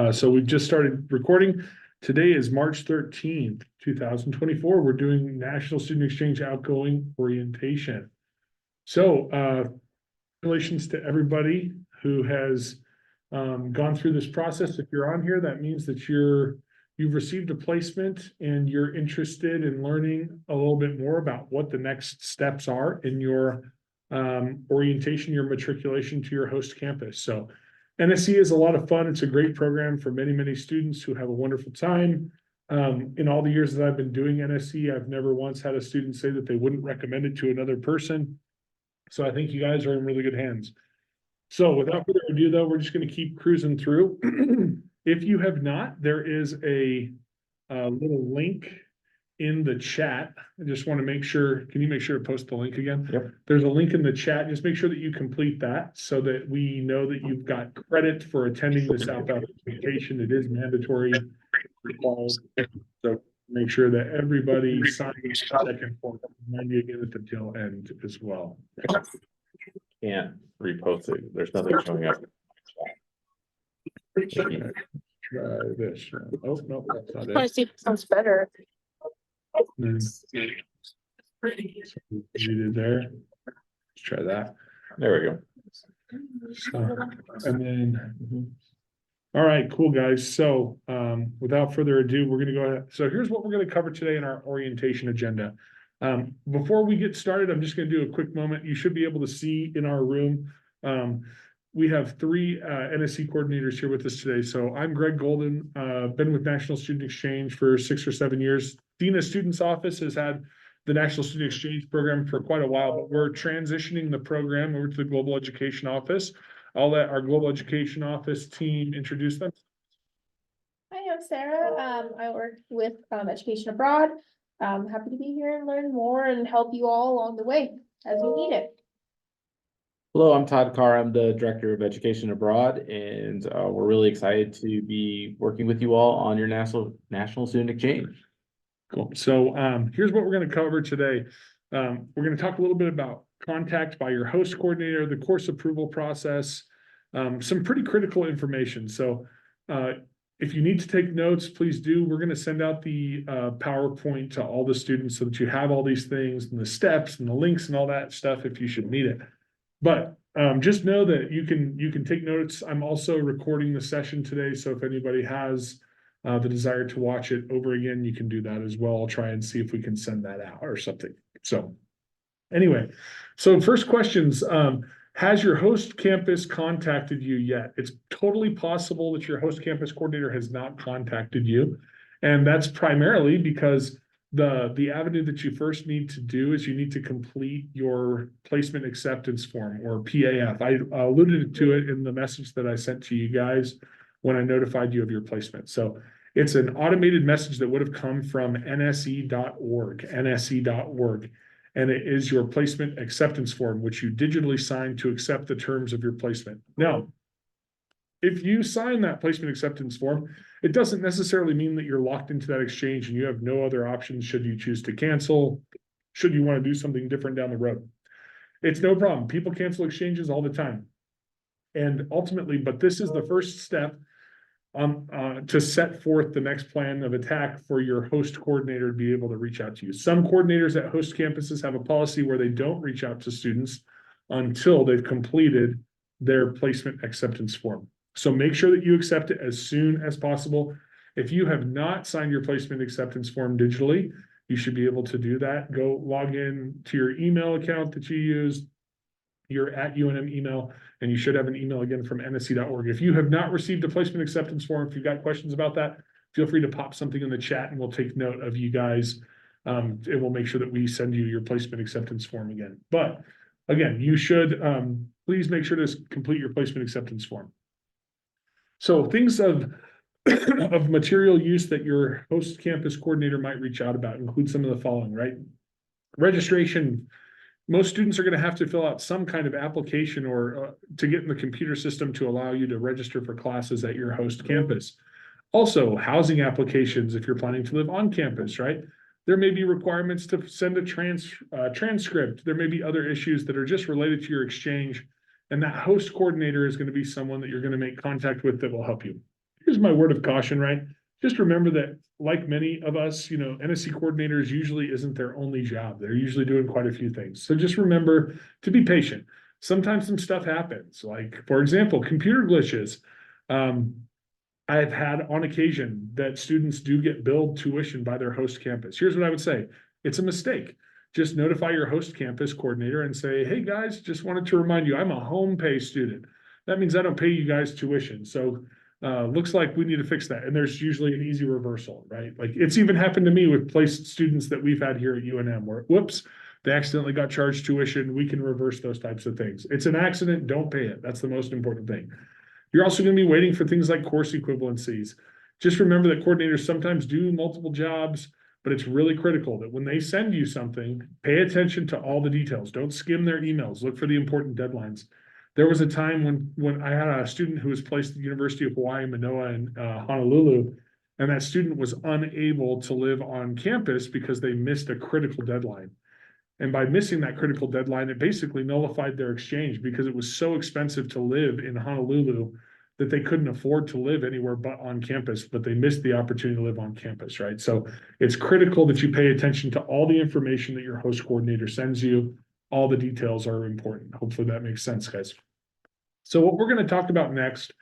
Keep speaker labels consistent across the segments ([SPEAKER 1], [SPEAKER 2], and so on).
[SPEAKER 1] So we've just started recording. Today is March 13th, 2024. We're doing National Student Exchange Outgoing Orientation. So congratulations to everybody who has gone through this process. If you're on here, that means that you've received a placement and you're interested in learning a little bit more about what the next steps are in your orientation, your matriculation to your host campus. So NSE is a lot of fun. It's a great program for many, many students who have a wonderful time. In all the years that I've been doing NSE, I've never once had a student say that they wouldn't recommend it to another person. So I think you guys are in really good hands. So without further ado, though, we're just going to keep cruising through. If you have not, there is a little link in the chat. I just want to make sure, can you make sure to post the link again?
[SPEAKER 2] Yep.
[SPEAKER 1] There's a link in the chat. Just make sure that you complete that so that we know that you've got credit for attending this outbound orientation. It is mandatory. So make sure that everybody signs second form. Remind you again at the tail end as well.
[SPEAKER 2] Can't repost it. There's nothing showing up.
[SPEAKER 1] Try this. Oh, no, that's not
[SPEAKER 3] I
[SPEAKER 1] it.
[SPEAKER 3] see sounds better.
[SPEAKER 1] You did there. Let's try that.
[SPEAKER 2] There we go.
[SPEAKER 1] So, and then, all right, cool guys. So, without further ado, we're going to go ahead. So here's what we're going to cover today in our orientation agenda. Before we get started, I'm just going to do a quick moment. You should be able to see in our room. We have three NSE coordinators here with us today. So I'm Greg Golden, been with National Student Exchange for 6 or 7 years. Dina Students Office has had the National Student Exchange program for quite a while, but we're transitioning the program over to the Global Education Office. I'll let our Global Education Office team introduce them.
[SPEAKER 3] Hi, I'm Sarah. I work with Education Abroad. I'm happy to be here and learn more and help you all along the way as you need it.
[SPEAKER 2] Hello, I'm Todd Carr. I'm the Director of Education Abroad, and we're really excited to be working with you all on your National Student Exchange.
[SPEAKER 1] Cool. So here's what we're going to cover today. We're going to talk a little bit about contact by your host coordinator, the course approval process, some pretty critical information. So if you need to take notes, please do. We're going to send out the PowerPoint to all the students so that you have all these things and the steps and the links and all that stuff if you should need it. But just know that you can take notes. I'm also recording the session today, so if anybody has the desire to watch it over again, you can do that as well. I'll try and see if we can send that out or something. So anyway, so first questions. Has your host campus contacted you yet? It's totally possible that your host campus coordinator has not contacted you. And that's primarily because the avenue that you first need to do is you need to complete your placement acceptance form, or PAF. I alluded to it in the message that I sent to you guys when I notified you of your placement. So it's an automated message that would have come from nse.org, and it is your placement acceptance form, which you digitally sign to accept the terms of your placement. Now, if you sign that placement acceptance form, it doesn't necessarily mean that you're locked into that exchange and you have no other options should you choose to cancel, should you want to do something different down the road. It's no problem. People cancel exchanges all the time. And ultimately, but this is the first step to set forth the next plan of attack for your host coordinator to be able to reach out to you. Some coordinators at host campuses have a policy where they don't reach out to students until they've completed their placement acceptance form. So make sure that you accept it as soon as possible. If you have not signed your placement acceptance form digitally, you should be able to do that. Go log in to your email account that you use, your @UNM email, and you should have an email again from nse.org. If you have not received a placement acceptance form, if you've got questions about that, feel free to pop something in the chat and we'll take note of you guys. And we'll make sure that we send you your placement acceptance form again. But again, you should please make sure to complete your placement acceptance form. So things of material use that your host campus coordinator might reach out about include some of the following, right? Registration. Most students are going to have to fill out some kind of application or to get in the computer system to allow you to register for classes at your host campus. Also, housing applications if you're planning to live on campus, right? There may be requirements to send a transcript. There may be other issues that are just related to your exchange. And that host coordinator is going to be someone that you're going to make contact with that will help you. Here's my word of caution, right? Just remember that, like many of us, NSE coordinators usually isn't their only job. They're usually doing quite a few things. So just remember to be patient. Sometimes some stuff happens, like, for example, computer glitches. I've had on occasion that students do get billed tuition by their host campus. Here's what I would say. It's a mistake. Just notify your host campus coordinator and say, hey guys, just wanted to remind you, I'm a home pay student. That means I don't pay you guys tuition. So looks like we need to fix that. And there's usually an easy reversal, right? Like it's even happened to me with placed students that we've had here at UNM where, whoops, they accidentally got charged tuition. We can reverse those types of things. It's an accident. Don't pay it. That's the most important thing. You're also going to be waiting for things like course equivalencies. Just remember that coordinators sometimes do multiple jobs, but it's really critical that when they send you something, pay attention to all the details. Don't skim their emails. Look for the important deadlines. There was a time when I had a student who was placed at the University of Hawaii, Manoa, and Honolulu, and that student was unable to live on campus because they missed a critical deadline. And by missing that critical deadline, it basically nullified their exchange because it was so expensive to live in Honolulu that they couldn't afford to live anywhere but on campus, but they missed the opportunity to live on campus, right? So it's critical that you pay attention to all the information that your host coordinator sends you. All the details are important. Hopefully that makes sense, guys. So what we're going to talk about next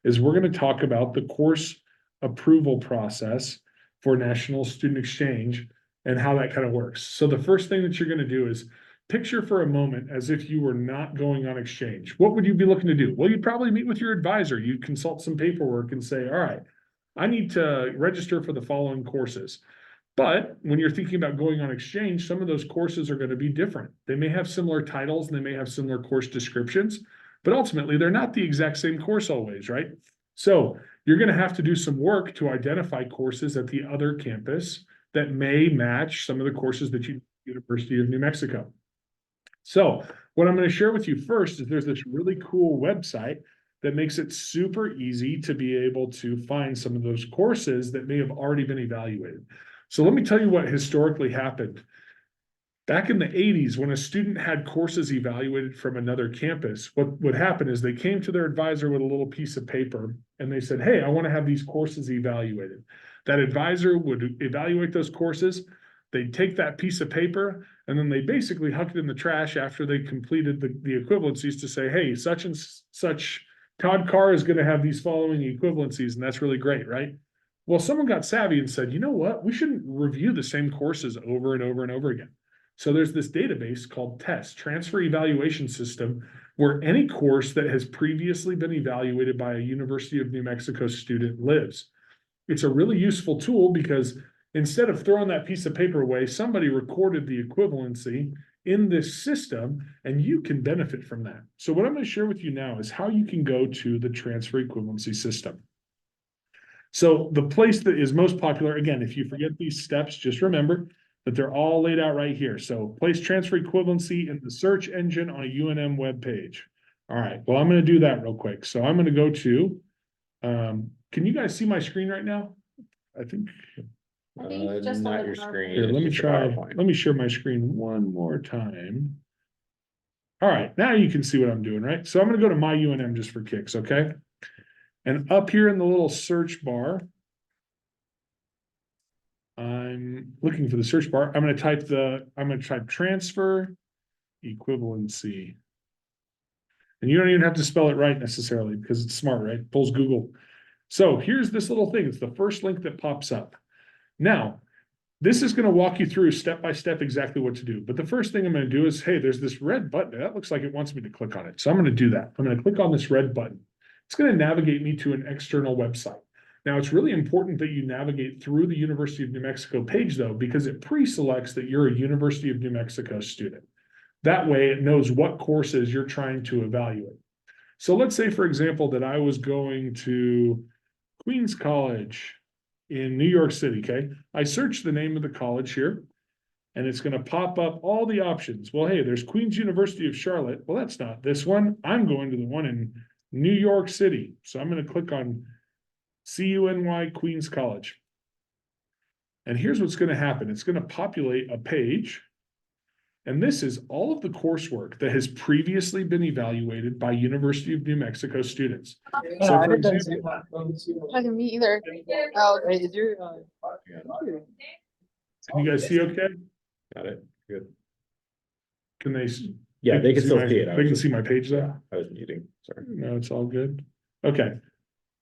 [SPEAKER 1] is we're going to talk about the course approval process for National Student Exchange and how that kind of works. So the first thing that you're going to do is picture for a moment as if you were not going on exchange. What would you be looking to do? Well, you'd probably meet with your advisor. You'd consult some paperwork and say, all right, I need to register for the following courses. But when you're thinking about going on exchange, some of those courses are going to be different. They may have similar titles and they may have similar course descriptions, but ultimately they're not the exact same course always, right? So you're going to have to do some work to identify courses at the other campus that may match some of the courses that you University of New Mexico. So what I'm going to share with you first is there's this really cool website that makes it super easy to be able to find some of those courses that may have already been evaluated. So let me tell you what historically happened. Back in the 80s, when a student had courses evaluated from another campus, what would happen is they came to their advisor with a little piece of paper and they said, hey, I want to have these courses evaluated. That advisor would evaluate those courses. They'd take that piece of paper and then they basically huck it in the trash after they completed the equivalencies to say, hey, such and such Todd Carr is going to have these following equivalencies, and that's really great, right? Well, someone got savvy and said, you know what? We shouldn't review the same courses over and over and over again. So there's this database called TEST, Transfer Evaluation System, where any course that has previously been evaluated by a University of New Mexico student lives. It's a really useful tool because instead of throwing that piece of paper away, somebody recorded the equivalency in this system, and you can benefit from that. So what I'm going to share with you now is how you can go to the transfer equivalency system. So the place that is most popular, again, if you forget these steps, just remember that they're all laid out right here. So place transfer equivalency in the search engine on a UNM web page. All right, well, I'm going to do that real quick. So I'm going to go to, can you guys see my screen right now? I think.
[SPEAKER 3] Just
[SPEAKER 2] Not
[SPEAKER 3] on
[SPEAKER 2] your
[SPEAKER 3] the
[SPEAKER 2] screen.
[SPEAKER 1] Here, let me
[SPEAKER 2] just the
[SPEAKER 1] try,
[SPEAKER 2] PowerPoint.
[SPEAKER 1] let me share my screen one more time. All right, now you can see what I'm doing, right? So I'm going to go to my UNM just for kicks, okay? And up here in the little search bar, I'm looking for the search bar. I'm going to type transfer equivalency. And you don't even have to spell it right necessarily because it's smart, right? It pulls Google. So here's this little thing. It's the first link that pops up. Now, this is going to walk you through step by step exactly what to do. But the first thing I'm going to do is, hey, there's this red button. That looks like it wants me to click on it. So I'm going to do that. I'm going to click on this red button. It's going to navigate me to an external website. Now, it's really important that you navigate through the University of New Mexico page, though, because it pre-selects that you're a University of New Mexico student. That way, it knows what courses you're trying to evaluate. So let's say, for example, that I was going to Queens College in New York City, okay? I search the name of the college here, and it's going to pop up all the options. Well, hey, there's Queens University of Charlotte. Well, that's not this one. I'm going to the one in New York City. So I'm going to click on CUNY Queens College. And here's what's going to happen. It's going to populate a page. And this is all of the coursework that has previously been evaluated by University of New Mexico students. So for example,
[SPEAKER 3] I can be either. Oh,
[SPEAKER 4] Hey, is your,
[SPEAKER 1] can you guys see okay?
[SPEAKER 2] Got it. Good.
[SPEAKER 1] Can they?
[SPEAKER 2] Yeah, they can still
[SPEAKER 1] my-
[SPEAKER 2] see it. I
[SPEAKER 1] They
[SPEAKER 2] was
[SPEAKER 1] can
[SPEAKER 2] just-
[SPEAKER 1] see my page though?
[SPEAKER 2] I was muting, sorry.
[SPEAKER 1] No, it's all good. Okay.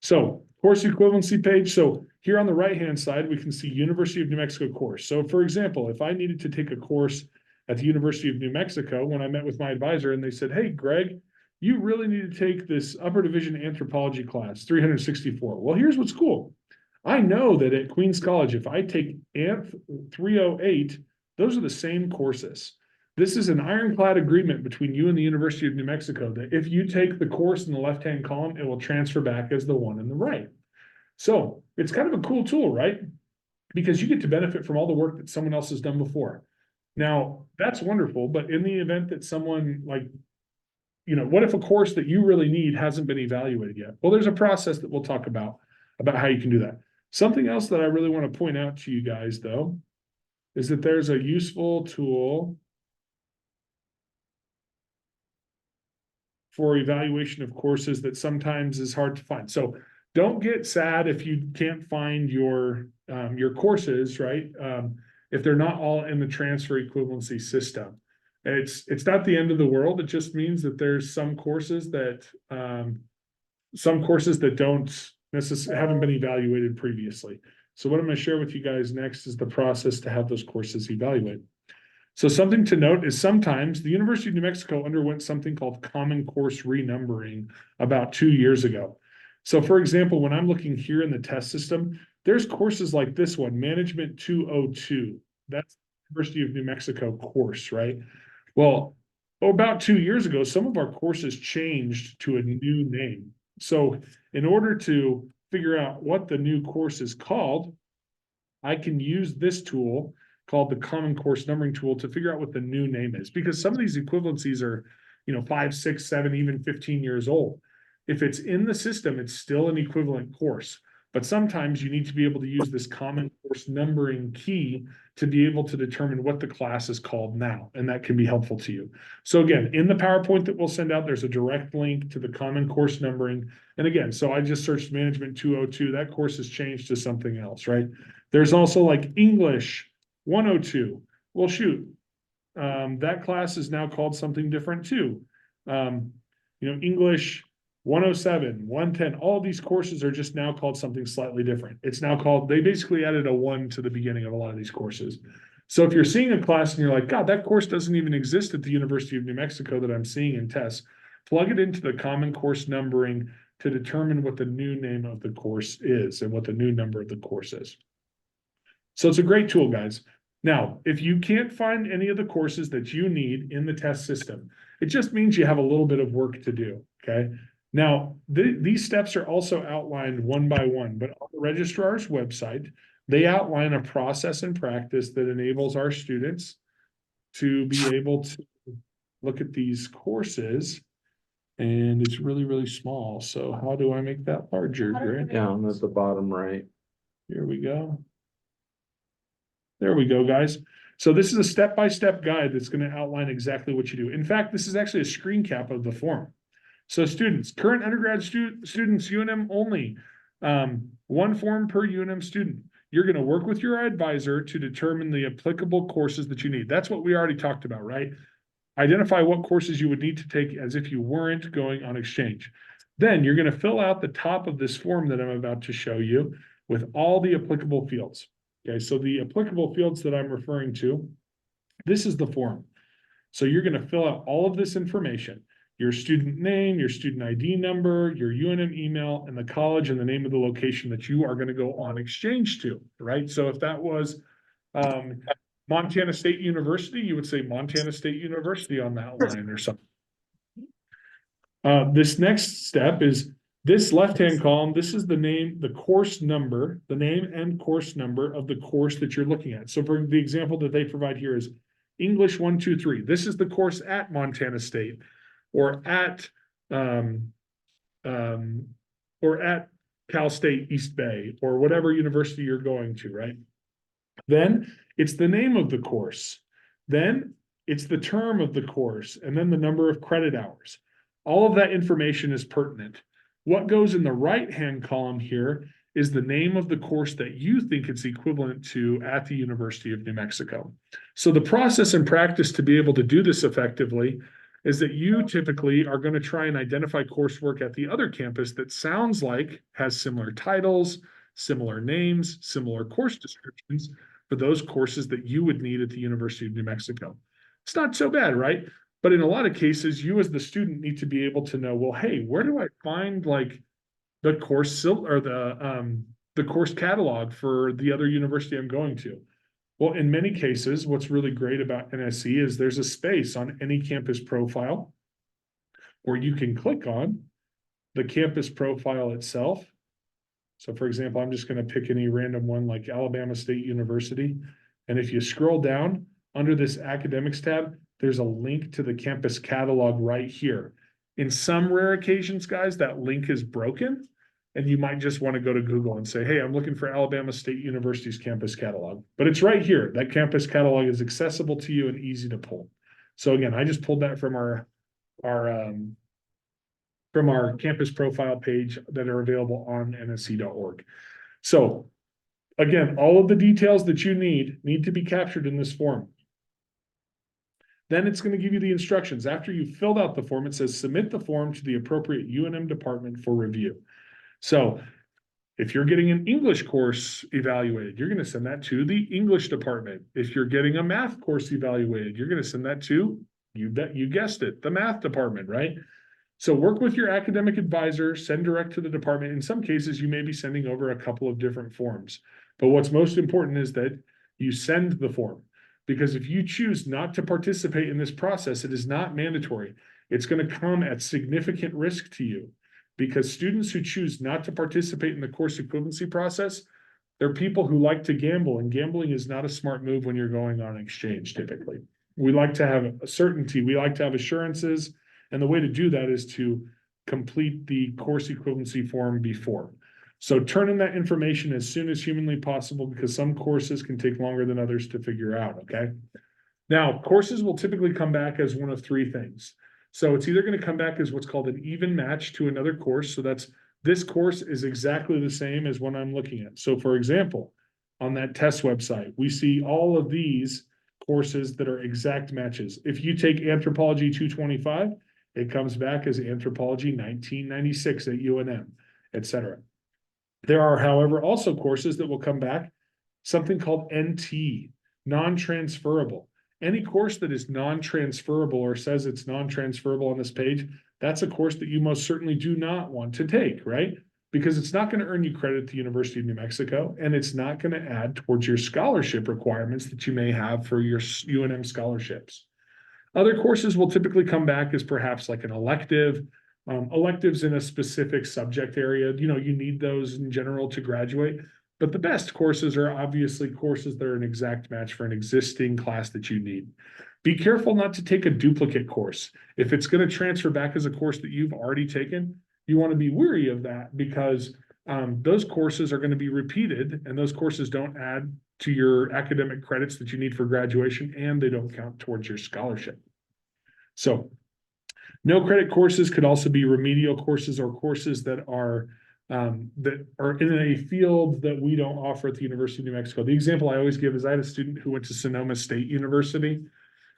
[SPEAKER 1] So course equivalency page. So here on the right-hand side, we can see University of New Mexico course. So for example, if I needed to take a course at the University of New Mexico, when I met with my advisor and they said, hey, Greg, you really need to take this upper division anthropology class, 364. Well, here's what's cool. I know that at Queens College, if I take Anth 308, those are the same courses. This is an ironclad agreement between you and the University of New Mexico that if you take the course in the left-hand column, it will transfer back as the one in the right. So it's kind of a cool tool, right? Because you get to benefit from all the work that someone else has done before. Now, that's wonderful, but in the event that someone what if a course that you really need hasn't been evaluated yet? Well, there's a process that we'll talk about how you can do that. Something else that I really want to point out to you guys, though, is that there's a useful tool for evaluation of courses that sometimes is hard to find. So don't get sad if you can't find your courses, right? If they're not all in the transfer equivalency system. It's not the end of the world. It just means that there's some courses that don't necessarily haven't been evaluated previously. So what I'm going to share with you guys next is the process to have those courses evaluated. So something to note is sometimes the University of New Mexico underwent something called common course renumbering about 2 years ago. So for example, when I'm looking here in the test system, there's courses like this one, Management 202. That's the University of New Mexico course, right? Well, about 2 years ago, some of our courses changed to a new name. So in order to figure out what the new course is called, I can use this tool called the Common Course Numbering tool to figure out what the new name is, because some of these equivalencies are, 5, 6, 7, even 15 years old. If it's in the system, it's still an equivalent course, but sometimes you need to be able to use this Common Course Numbering key to be able to determine what the class is called now, and that can be helpful to you. So again, in the PowerPoint that we'll send out, there's a direct link to the Common Course Numbering. And again, so I just searched Management 202, that course has changed to something else, right? There's also like English 102. Well, shoot, that class is now called something different too. English 107, 110, all these courses are just now called something slightly different. It's now called, they basically added a 1 to the beginning of a lot of these courses. So if you're seeing a class and you're like, God, that course doesn't even exist at the University of New Mexico that I'm seeing in tests, plug it into the Common Course Numbering to determine what the new name of the course is and what the new number of the course is. So it's a great tool, guys. Now, if you can't find any of the courses that you need in the test system, it just means you have a little bit of work to do, okay? Now, these steps are also outlined one by one, but on the registrar's website, they outline a process and practice that enables our students to be able to look at these courses. And it's really, really small. So how do I make that larger, Greg?
[SPEAKER 2] Down at the bottom right.
[SPEAKER 1] Here we go. There we go, guys. So this is a step-by-step guide that's going to outline exactly what you do. In fact, this is actually a screen cap of the form. So students, current undergrad students, UNM only, one form per UNM student. You're going to work with your advisor to determine the applicable courses that you need. That's what we already talked about, right? Identify what courses you would need to take as if you weren't going on exchange. Then you're going to fill out the top of this form that I'm about to show you with all the applicable fields. Okay, so the applicable fields that I'm referring to, this is the form. So you're going to fill out all of this information, your student name, your student ID number, your UNM email, and the college and the name of the location that you are going to go on exchange to, right? So if that was Montana State University, you would say Montana State University on that line or something. This next step is this left-hand column. This is the name, the course number, the name and course number of the course that you're looking at. So for the example that they provide here is English 123. This is the course at Montana State or at Cal State East Bay or whatever university you're going to, right? Then it's the name of the course. Then it's the term of the course, and then the number of credit hours. All of that information is pertinent. What goes in the right-hand column here is the name of the course that you think it's equivalent to at the University of New Mexico. So the process and practice to be able to do this effectively is that you typically are going to try and identify coursework at the other campus that sounds like has similar titles, similar names, similar course descriptions for those courses that you would need at the University of New Mexico. It's not so bad, right? But in a lot of cases, you as the student need to be able to know, well, hey, where do I find like the course or the course catalog for the other university I'm going to? Well, in many cases, what's really great about NSE is there's a space on any campus profile where you can click on the campus profile itself. So for example, I'm just going to pick any random one like Alabama State University. And if you scroll down under this academics tab, there's a link to the campus catalog right here. In some rare occasions, guys, that link is broken. And you might just want to go to Google and say, hey, I'm looking for Alabama State University's campus catalog. But it's right here. That campus catalog is accessible to you and easy to pull. So again, I just pulled that from our campus profile page that are available on nsc.org. So again, all of the details that you need to be captured in this form. Then it's going to give you the instructions. After you've filled out the form, it says submit the form to the appropriate UNM department for review. So if you're getting an English course evaluated, you're going to send that to the English department. If you're getting a math course evaluated, you're going to send that to, you guessed it, the math department, right? So work with your academic advisor, send direct to the department. In some cases, you may be sending over a couple of different forms. But what's most important is that you send the form. Because if you choose not to participate in this process, it is not mandatory. It's going to come at significant risk to you. Because students who choose not to participate in the course equivalency process, they're people who like to gamble, and gambling is not a smart move when you're going on exchange typically. We like to have a certainty, we like to have assurances, and the way to do that is to complete the course equivalency form before. So turn in that information as soon as humanly possible because some courses can take longer than others to figure out, okay? Now, courses will typically come back as one of three things. So it's either going to come back as what's called an even match to another course. So that's this course is exactly the same as what I'm looking at. So for example, on that test website, we see all of these courses that are exact matches. If you take Anthropology 225, it comes back as Anthropology 1996 at UNM, etc. There are, however, also courses that will come back something called NT, non-transferable. Any course that is non-transferable or says it's non-transferable on this page, that's a course that you most certainly do not want to take, right? Because it's not going to earn you credit at the University of New Mexico, and it's not going to add towards your scholarship requirements that you may have for your UNM scholarships. Other courses will typically come back as perhaps like an elective, electives in a specific subject area. You know, you need those in general to graduate. But the best courses are obviously courses that are an exact match for an existing class that you need. Be careful not to take a duplicate course. If it's going to transfer back as a course that you've already taken, you want to be wary of that because those courses are going to be repeated and those courses don't add to your academic credits that you need for graduation and they don't count towards your scholarship. So no credit courses could also be remedial courses or courses that are in a field that we don't offer at the University of New Mexico. The example I always give is I had a student who went to Sonoma State University,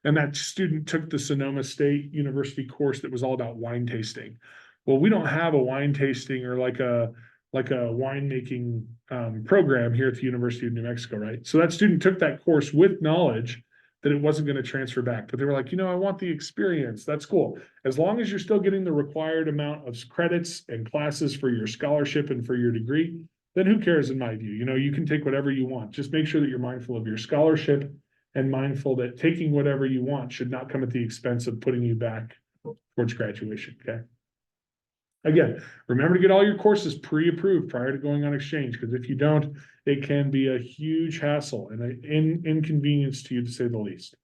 [SPEAKER 1] and that student took the Sonoma State University course that was all about wine tasting. Well, we don't have a wine tasting or like a winemaking program here at the University of New Mexico, right? So that student took that course with knowledge that it wasn't going to transfer back. But they were like, you know, I want the experience. That's cool. As long as you're still getting the required amount of credits and classes for your scholarship and for your degree, then who cares in my view? You know, you can take whatever you want. Just make sure that you're mindful of your scholarship and mindful that taking whatever you want should not come at the expense of putting you back towards graduation, okay? Again, remember to get all your courses pre-approved prior to going on exchange, because if you don't, it can be a huge hassle and an inconvenience to you, to say the least.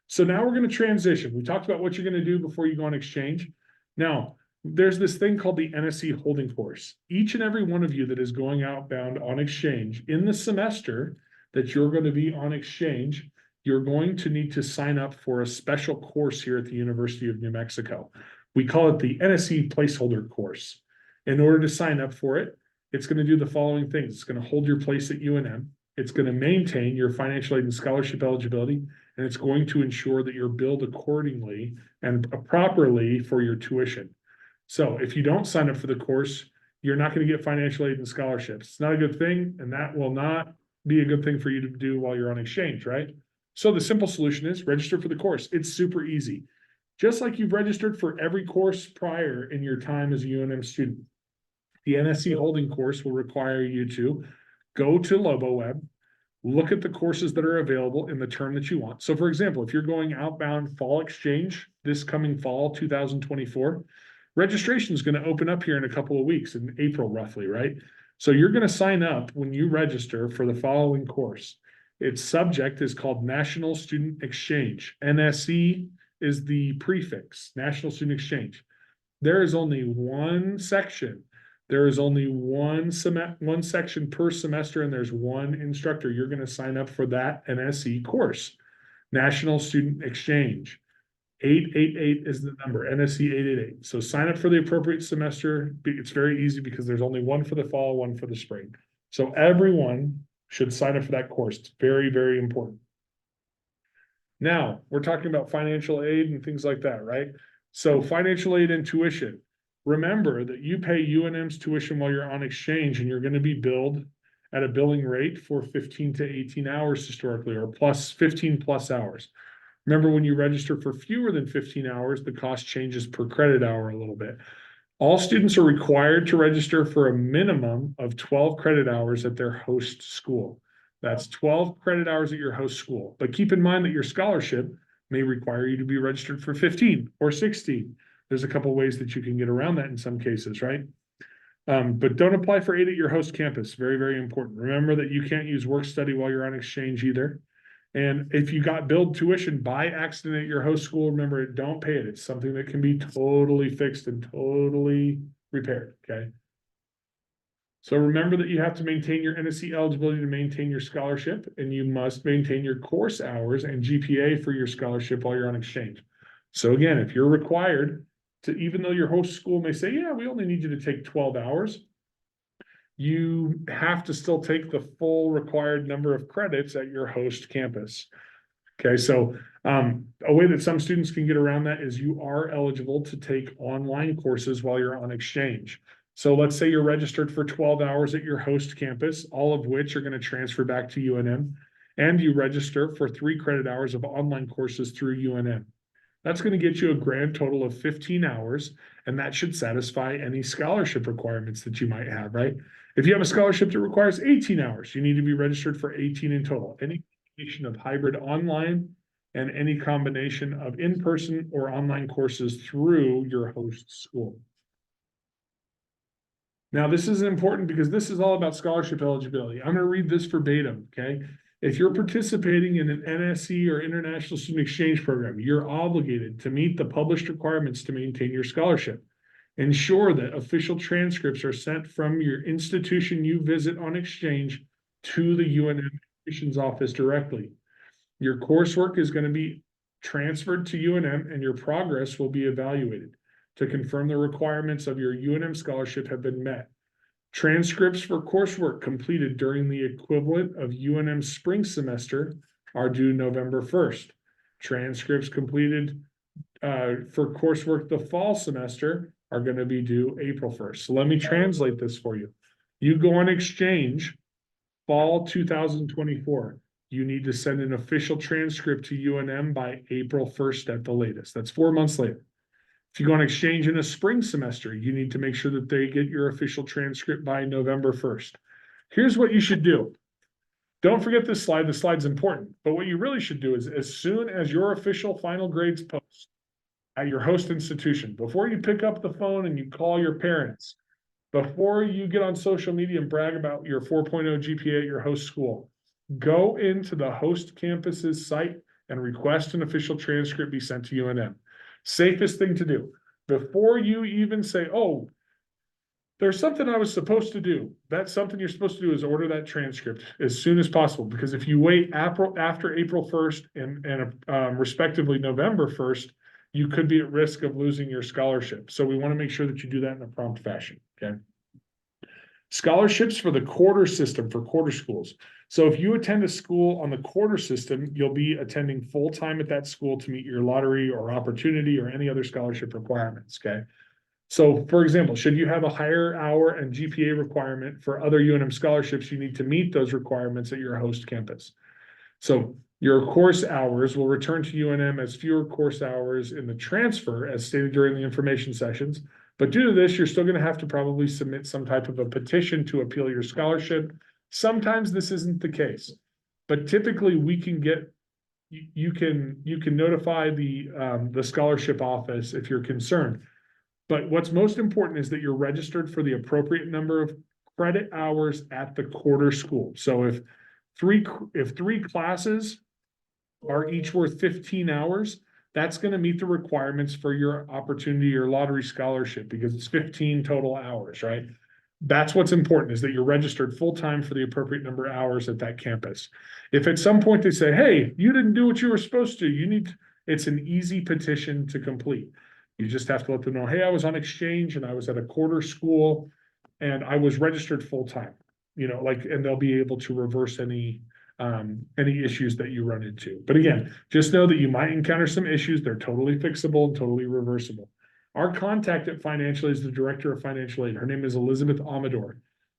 [SPEAKER 1] So now we're going to transition. We talked about what you're going to do before you go on exchange. Now, there's this thing called the NSE holding course. Each and every one of you that is going outbound on exchange in the semester that you're going to be on exchange, you're going to need to sign up for a special course here at the University of New Mexico. We call it the NSE placeholder course. In order to sign up for it, it's going to do the following things. It's going to hold your place at UNM. It's going to maintain your financial aid and scholarship eligibility, and it's going to ensure that you're billed accordingly and properly for your tuition. So if you don't sign up for the course, you're not going to get financial aid and scholarships. It's not a good thing, and that will not be a good thing for you to do while you're on exchange, right? So the simple solution is register for the course. It's super easy. Just like you've registered for every course prior in your time as a UNM student. The NSE holding course will require you to go to LoboWeb, look at the courses that are available in the term that you want. So for example, if you're going outbound fall exchange this coming fall 2024, registration is going to open up here in a couple of weeks in April roughly, right? So you're going to sign up when you register for the following course. Its subject is called National Student Exchange. NSE is the prefix, National Student Exchange. There is only one section. There is only one section per semester, and there's one instructor. You're going to sign up for that NSE course, National Student Exchange. 888 is the number, NSE 888. So sign up for the appropriate semester. It's very easy because there's only one for the fall, one for the spring. So everyone should sign up for that course. It's very, very important. Now, we're talking about financial aid and things like that, right? So financial aid and tuition. Remember that you pay UNM's tuition while you're on exchange, and you're going to be billed at a billing rate for 15 to 18 hours historically, or plus 15 plus hours. Remember, when you register for fewer than 15 hours, the cost changes per credit hour a little bit. All students are required to register for a minimum of 12 credit hours at their host school. That's 12 credit hours at your host school. But keep in mind that your scholarship may require you to be registered for 15 or 16. There's a couple of ways that you can get around that in some cases, right? But don't apply for aid at your host campus. Very, very important. Remember that you can't use work study while you're on exchange either. And if you got billed tuition by accident at your host school, remember, don't pay it. It's something that can be totally fixed and totally repaired, okay? So remember that you have to maintain your NSE eligibility to maintain your scholarship, and you must maintain your course hours and GPA for your scholarship while you're on exchange. So again, if you're required to, even though your host school may say, yeah, we only need you to take 12 hours, you have to still take the full required number of credits at your host campus. Okay, so a way that some students can get around that is you are eligible to take online courses while you're on exchange. So let's say you're registered for 12 hours at your host campus, all of which are going to transfer back to UNM, and you register for 3 credit hours of online courses through UNM. That's going to get you a grand total of 15 hours, and that should satisfy any scholarship requirements that you might have, right? If you have a scholarship that requires 18 hours, you need to be registered for 18 in total. Any combination of hybrid online and any combination of in-person or online courses through your host school. Now, this is important because this is all about scholarship eligibility. I'm going to read this verbatim, okay? If you're participating in an NSE or International Student Exchange Program, you're obligated to meet the published requirements to maintain your scholarship. Ensure that official transcripts are sent from your institution you visit on exchange to the UNM admissions office directly. Your coursework is going to be transferred to UNM, and your progress will be evaluated to confirm the requirements of your UNM scholarship have been met. Transcripts for coursework completed during the equivalent of UNM spring semester are due November 1st. Transcripts completed for coursework the fall semester are going to be due April 1st. So let me translate this for you. You go on exchange fall 2024. You need to send an official transcript to UNM by April 1st at the latest. That's 4 months later. If you go on exchange in a spring semester, you need to make sure that they get your official transcript by November 1st. Here's what you should do. Don't forget this slide. The slide's important. But what you really should do is, as soon as your official final grades post at your host institution, before you pick up the phone and you call your parents, before you get on social media and brag about your 4.0 GPA at your host school, go into the host campus's site and request an official transcript be sent to UNM. Safest thing to do. Before you even say, oh, There's something I was supposed to do. That's something you're supposed to do, is order that transcript as soon as possible, because if you wait after April 1st and respectively November 1st, you could be at risk of losing your scholarship. So we want to make sure that you do that in a prompt fashion, okay? Scholarships for the quarter system, for quarter schools. So if you attend a school on the quarter system, you'll be attending full-time at that school to meet your lottery or opportunity or any other scholarship requirements, okay? So for example, should you have a higher hour and GPA requirement for other UNM scholarships, you need to meet those requirements at your host campus. So your course hours will return to UNM as fewer course hours in the transfer, as stated during the information sessions. But due to this, you're still going to have to probably submit some type of a petition to appeal your scholarship. Sometimes this isn't the case, but typically we can get, you can notify the scholarship office if you're concerned. But what's most important is that you're registered for the appropriate number of credit hours at the quarter school. So if three classes are each worth 15 hours, that's going to meet the requirements for your opportunity or lottery scholarship, because it's 15 total hours, right? That's what's important, is that you're registered full-time for the appropriate number of hours at that campus. If at some point they say, hey, you didn't do what you were supposed to, it's an easy petition to complete. You just have to let them know, hey, I was on exchange and I was at a quarter school and I was registered full-time, and they'll be able to reverse any issues that you run into. But again, just know that you might encounter some issues. They're totally fixable and totally reversible. Our contact at Financial Aid is the Director of Financial Aid. Her name is Elizabeth Amador.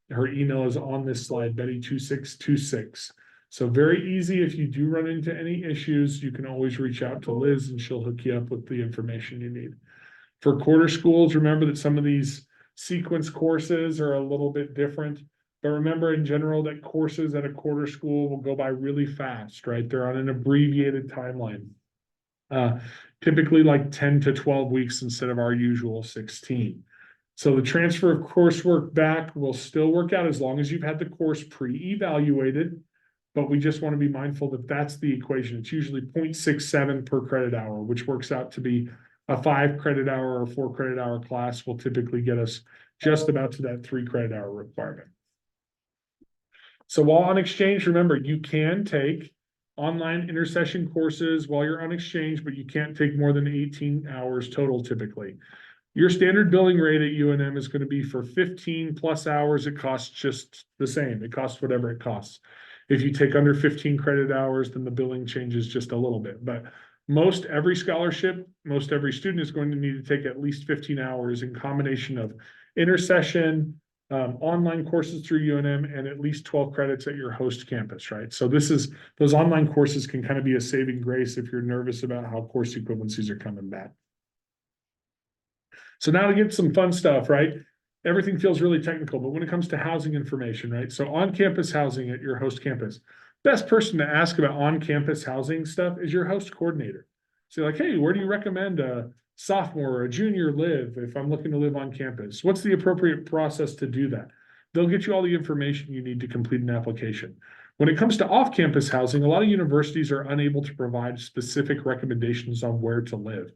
[SPEAKER 1] Her email is on this slide, Betty2626. So very easy. If you do run into any issues, you can always reach out to Liz and she'll hook you up with the information you need. For quarter schools, remember that some of these sequence courses are a little bit different. But remember, in general, that courses at a quarter school will go by really fast, right? They're on an abbreviated timeline. Typically like 10 to 12 weeks instead of our usual 16. So the transfer of coursework back will still work out as long as you've had the course pre-evaluated. But we just want to be mindful that that's the equation. It's usually 0.67 per credit hour, which works out to be a 5 credit hour or 4 credit hour class will typically get us just about to that 3 credit hour requirement. So while on exchange, remember, you can take online intersession courses while you're on exchange, but you can't take more than 18 hours total typically. Your standard billing rate at UNM is going to be for 15 plus hours. It costs just the same. It costs whatever it costs. If you take under 15 credit hours, then the billing changes just a little bit. But most every scholarship, most every student is going to need to take at least 15 hours in combination of intersession, online courses through UNM, and at least 12 credits at your host campus, right? So those online courses can kind of be a saving grace if you're nervous about how course equivalencies are coming back. So now to get some fun stuff, right? Everything feels really technical, but when it comes to housing information, right? So on-campus housing at your host campus, best person to ask about on-campus housing stuff is your host coordinator. So you're like, hey, where do you recommend a sophomore or a junior live if I'm looking to live on campus? What's the appropriate process to do that? They'll get you all the information you need to complete an application. When it comes to off-campus housing, a lot of universities are unable to provide specific recommendations on where to live.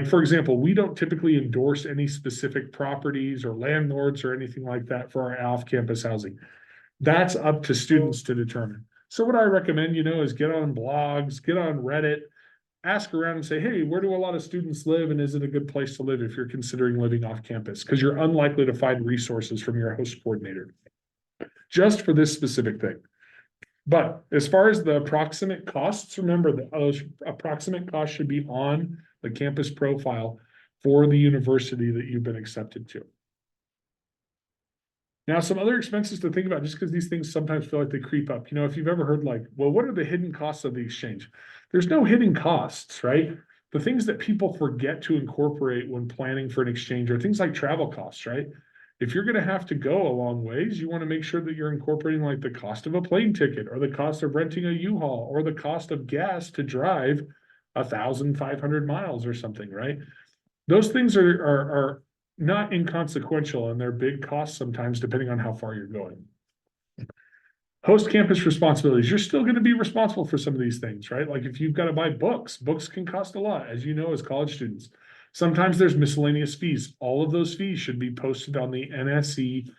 [SPEAKER 1] For example, we don't typically endorse any specific properties or landlords or anything like that for our off-campus housing. That's up to students to determine. So what I recommend, is get on blogs, get on Reddit, ask around and say, hey, where do a lot of students live? And is it a good place to live if you're considering living off campus? Because you're unlikely to find resources from your host coordinator just for this specific thing. But as far as the approximate costs, remember that those approximate costs should be on the campus profile for the university that you've been accepted to. Now, some other expenses to think about, just because these things sometimes feel like they creep up. If you've ever heard well, what are the hidden costs of the exchange? There's no hidden costs, right? The things that people forget to incorporate when planning for an exchange are things like travel costs, right? If you're going to have to go a long ways, you want to make sure that you're incorporating like the cost of a plane ticket or the cost of renting a U-Haul or the cost of gas to drive 1,500 miles or something, right? Those things are not inconsequential, and they're big costs sometimes depending on how far you're going. Host campus responsibilities, you're still going to be responsible for some of these things, right? Like if you've got to buy books can cost a lot, as you know, as college students. Sometimes there's miscellaneous fees. All of those fees should be posted on the NSE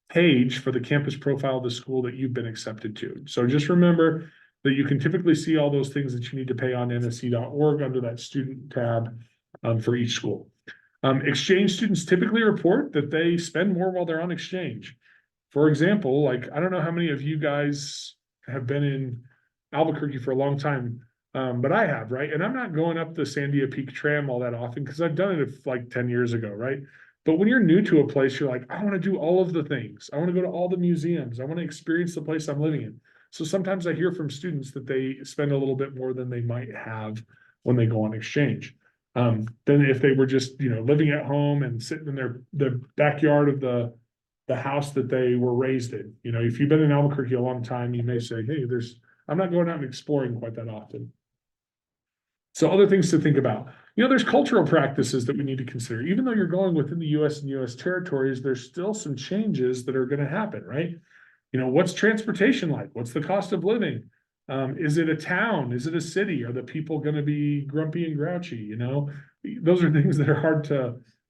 [SPEAKER 1] page for the campus profile of the school that you've been accepted to. So just remember that you can typically see all those things that you need to pay on NSE.org under that student tab for each school. Exchange students typically report that they spend more while they're on exchange. For example, like, I don't know how many of you guys have been in Albuquerque for a long time, but I have, right? And I'm not going up the Sandia Peak tram all that often because I've done it like 10 years ago, right? But when you're new to a place, you're like, I want to do all of the things. I want to go to all the museums. I want to experience the place I'm living in. So sometimes I hear from students that they spend a little bit more than they might have when they go on exchange. Than if they were just, living at home and sitting in their backyard of the house that they were raised in. If you've been in Albuquerque a long time, you may say, hey, I'm not going out and exploring quite that often. So other things to think about, there's cultural practices that we need to consider. Even though you're going within the US and US territories, there's still some changes that are going to happen, right? What's transportation like? What's the cost of living? Is it a town? Is it a city? Are the people going to be grumpy and grouchy? Those are things that are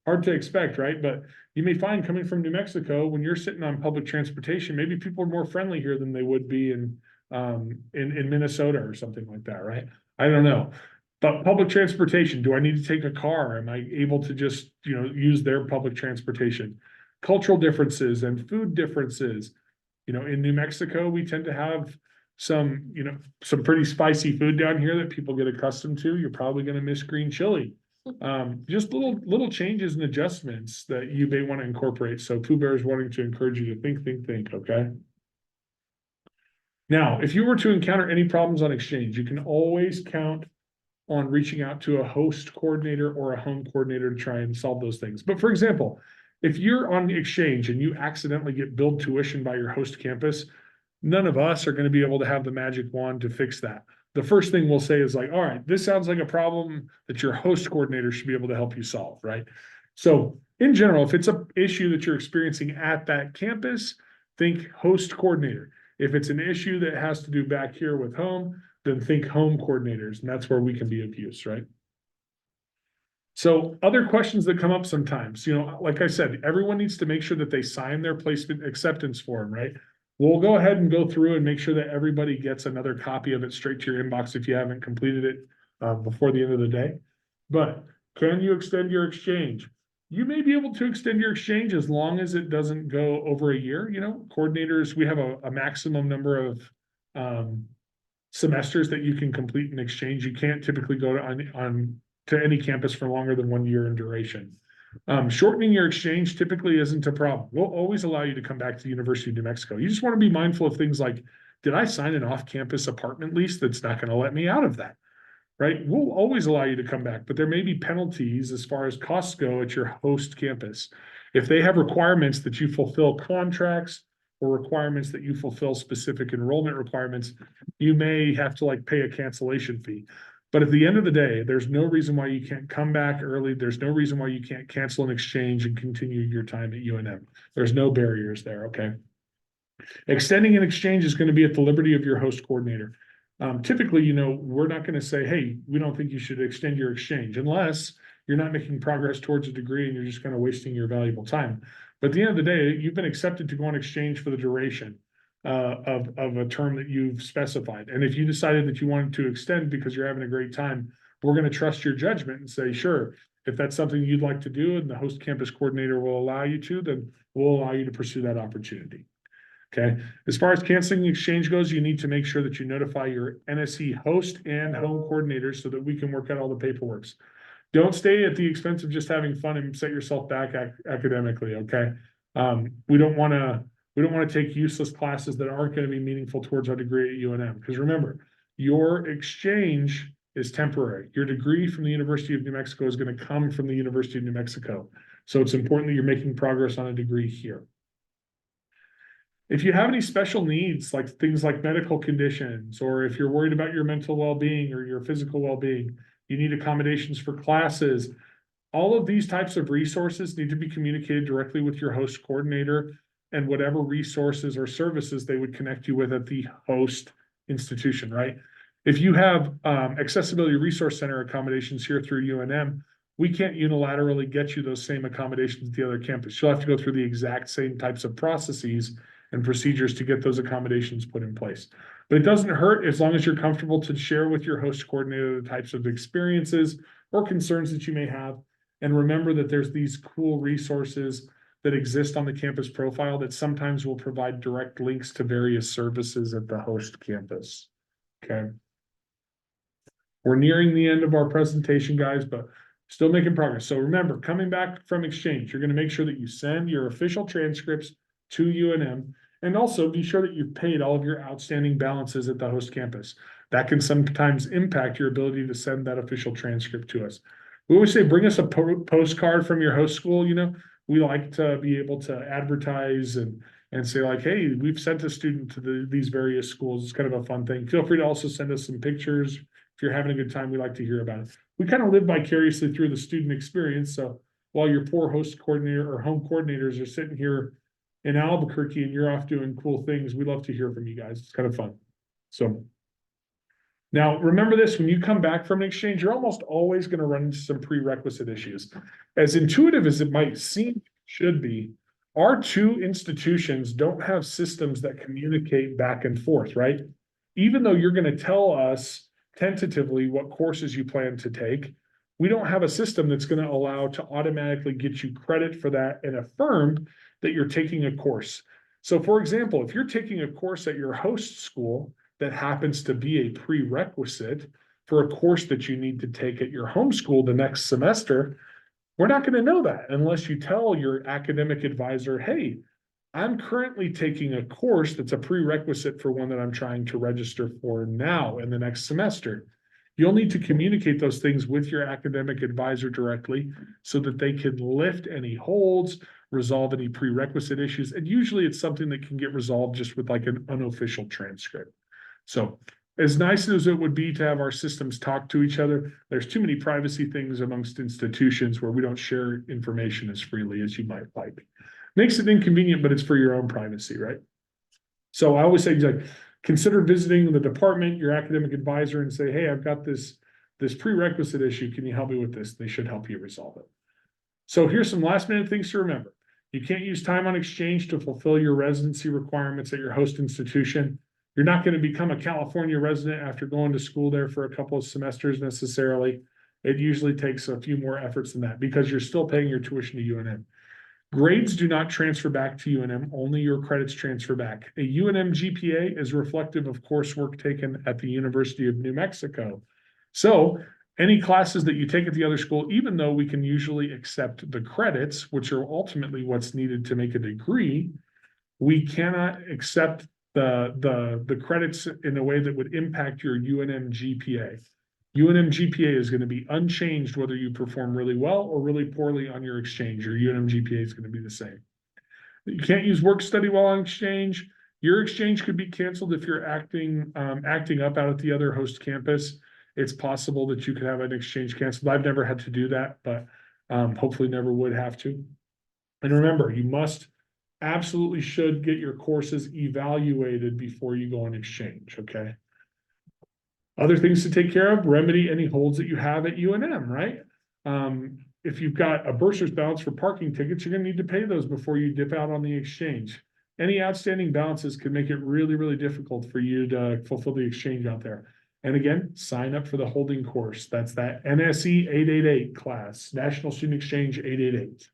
[SPEAKER 1] hard to expect, right? But you may find coming from New Mexico, when you're sitting on public transportation, maybe people are more friendly here than they would be in Minnesota or something like that, right? I don't know. But public transportation, do I need to take a car? Am I able to just, use their public transportation? Cultural differences and food differences. In New Mexico, we tend to have some pretty spicy food down here that people get accustomed to. You're probably going to miss green chili. Just little changes and adjustments that you may want to incorporate. So Pooh Bear is wanting to encourage you to think, okay? Now, if you were to encounter any problems on exchange, you can always count on reaching out to a host coordinator or a home coordinator to try and solve those things. But for example, if you're on exchange and you accidentally get billed tuition by your host campus, none of us are going to be able to have the magic wand to fix that. The first thing we'll say is like, all right, this sounds like a problem that your host coordinator should be able to help you solve, right? So in general, if it's an issue that you're experiencing at that campus, think host coordinator. If it's an issue that has to do back here with home, then think home coordinators, and that's where we can be of use, right? So other questions that come up sometimes, like I said, everyone needs to make sure that they sign their placement acceptance form, right? We'll go ahead and go through and make sure that everybody gets another copy of it straight to your inbox if you haven't completed it before the end of the day. But can you extend your exchange? You may be able to extend your exchange as long as it doesn't go over a year. Coordinators, we have a maximum number of semesters that you can complete an exchange. You can't typically go to any campus for longer than 1 year in duration. Shortening your exchange typically isn't a problem. We'll always allow you to come back to the University of New Mexico. You just want to be mindful of things like, did I sign an off-campus apartment lease that's not going to let me out of that? Right? We'll always allow you to come back, but there may be penalties as far as costs go at your host campus. If they have requirements that you fulfill contracts or requirements that you fulfill specific enrollment requirements, you may have to pay a cancellation fee. But at the end of the day, there's no reason why you can't come back early. There's no reason why you can't cancel an exchange and continue your time at UNM. There's no barriers there, okay? Extending an exchange is going to be at the liberty of your host coordinator. Typically, we're not going to say, hey, we don't think you should extend your exchange unless you're not making progress towards a degree and you're just kind of wasting your valuable time. But at the end of the day, you've been accepted to go on exchange for the duration of a term that you've specified. And if you decided that you wanted to extend because you're having a great time, we're going to trust your judgment and say, sure, if that's something you'd like to do and the host campus coordinator will allow you to, then we'll allow you to pursue that opportunity. Okay. As far as canceling the exchange goes, you need to make sure that you notify your NSE host and home coordinators so that we can work out all the paperwork. Don't stay at the expense of just having fun and set yourself back academically. Okay. We don't want to take useless classes that aren't going to be meaningful towards our degree at UNM. Because remember, your exchange is temporary. Your degree from the University of New Mexico is going to come from the University of New Mexico. So it's important that you're making progress on a degree here. If you have any special needs, like things like medical conditions, or if you're worried about your mental well-being or your physical well-being, you need accommodations for classes, all of these types of resources need to be communicated directly with your host coordinator and whatever resources or services they would connect you with at the host institution, right? If you have Accessibility Resource Center accommodations here through UNM, we can't unilaterally get you those same accommodations at the other campus. You'll have to go through the exact same types of processes and procedures to get those accommodations put in place. But it doesn't hurt as long as you're comfortable to share with your host coordinator the types of experiences or concerns that you may have. And remember that there's these cool resources that exist on the campus profile that sometimes will provide direct links to various services at the host campus. Okay. We're nearing the end of our presentation, guys, but still making progress. So remember, coming back from exchange, you're going to make sure that you send your official transcripts to UNM, and also be sure that you've paid all of your outstanding balances at the host campus. That can sometimes impact your ability to send that official transcript to us. We always say, bring us a postcard from your host school. You know, we like to be able to advertise and say like, hey, we've sent a student to these various schools. It's kind of a fun thing. Feel free to also send us some pictures. If you're having a good time, we like to hear about it. We kind of live vicariously through the student experience. So while your poor host coordinator or home coordinators are sitting here in Albuquerque and you're off doing cool things, we love to hear from you guys. It's kind of fun. So now remember this, when you come back from an exchange, you're almost always going to run into some prerequisite issues. As intuitive as it might seem, should be, our two institutions don't have systems that communicate back and forth, right? Even though you're going to tell us tentatively what courses you plan to take, we don't have a system that's going to allow to automatically get you credit for that and affirm that you're taking a course. So for example, if you're taking a course at your host school that happens to be a prerequisite for a course that you need to take at your home school the next semester, we're not going to know that unless you tell your academic advisor, hey, I'm currently taking a course that's a prerequisite for one that I'm trying to register for now in the next semester. You'll need to communicate those things with your academic advisor directly so that they can lift any holds, resolve any prerequisite issues. And usually it's something that can get resolved just with like an unofficial transcript. So as nice as it would be to have our systems talk to each other, there's too many privacy things amongst institutions where we don't share information as freely as you might like. Makes it inconvenient, but it's for your own privacy, right? So I always say, like, consider visiting the department, your academic advisor, and say, hey, I've got this prerequisite issue. Can you help me with this? They should help you resolve it. So here's some last minute things to remember. You can't use time on exchange to fulfill your residency requirements at your host institution. You're not going to become a California resident after going to school there for a couple of semesters necessarily. It usually takes a few more efforts than that because you're still paying your tuition to UNM. Grades do not transfer back to UNM, only your credits transfer back. A UNM GPA is reflective of coursework taken at the University of New Mexico. So any classes that you take at the other school, even though we can usually accept the credits, which are ultimately what's needed to make a degree, we cannot accept the credits in a way that would impact your UNM GPA. UNM GPA is going to be unchanged whether you perform really well or really poorly on your exchange. Your UNM GPA is going to be the same. You can't use work study while on exchange. Your exchange could be canceled if you're acting up out at the other host campus. It's possible that you could have an exchange canceled. I've never had to do that, but hopefully never would have to. And remember, you absolutely should get your courses evaluated before you go on exchange, okay? Other things to take care of, remedy any holds that you have at UNM, right? If you've got a bursar's balance for parking tickets, you're going to need to pay those before you dip out on the exchange. Any outstanding balances could make it really, really difficult for you to fulfill the exchange out there. And again, sign up for the holding course. That's that NSE 888 class, National Student Exchange 888.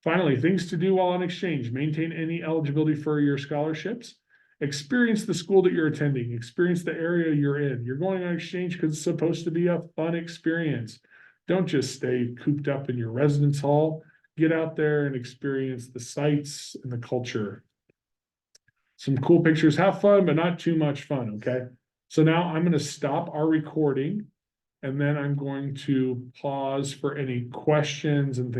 [SPEAKER 1] Finally, things to do while on exchange, maintain any eligibility for your scholarships. Experience the school that you're attending, experience the area you're in. You're going on exchange because it's supposed to be a fun experience. Don't just stay cooped up in your residence hall. Get out there and experience the sights and the culture. Some cool pictures, have fun, but not too much fun, okay? So now I'm going to stop our recording and then I'm going to pause for any questions and things.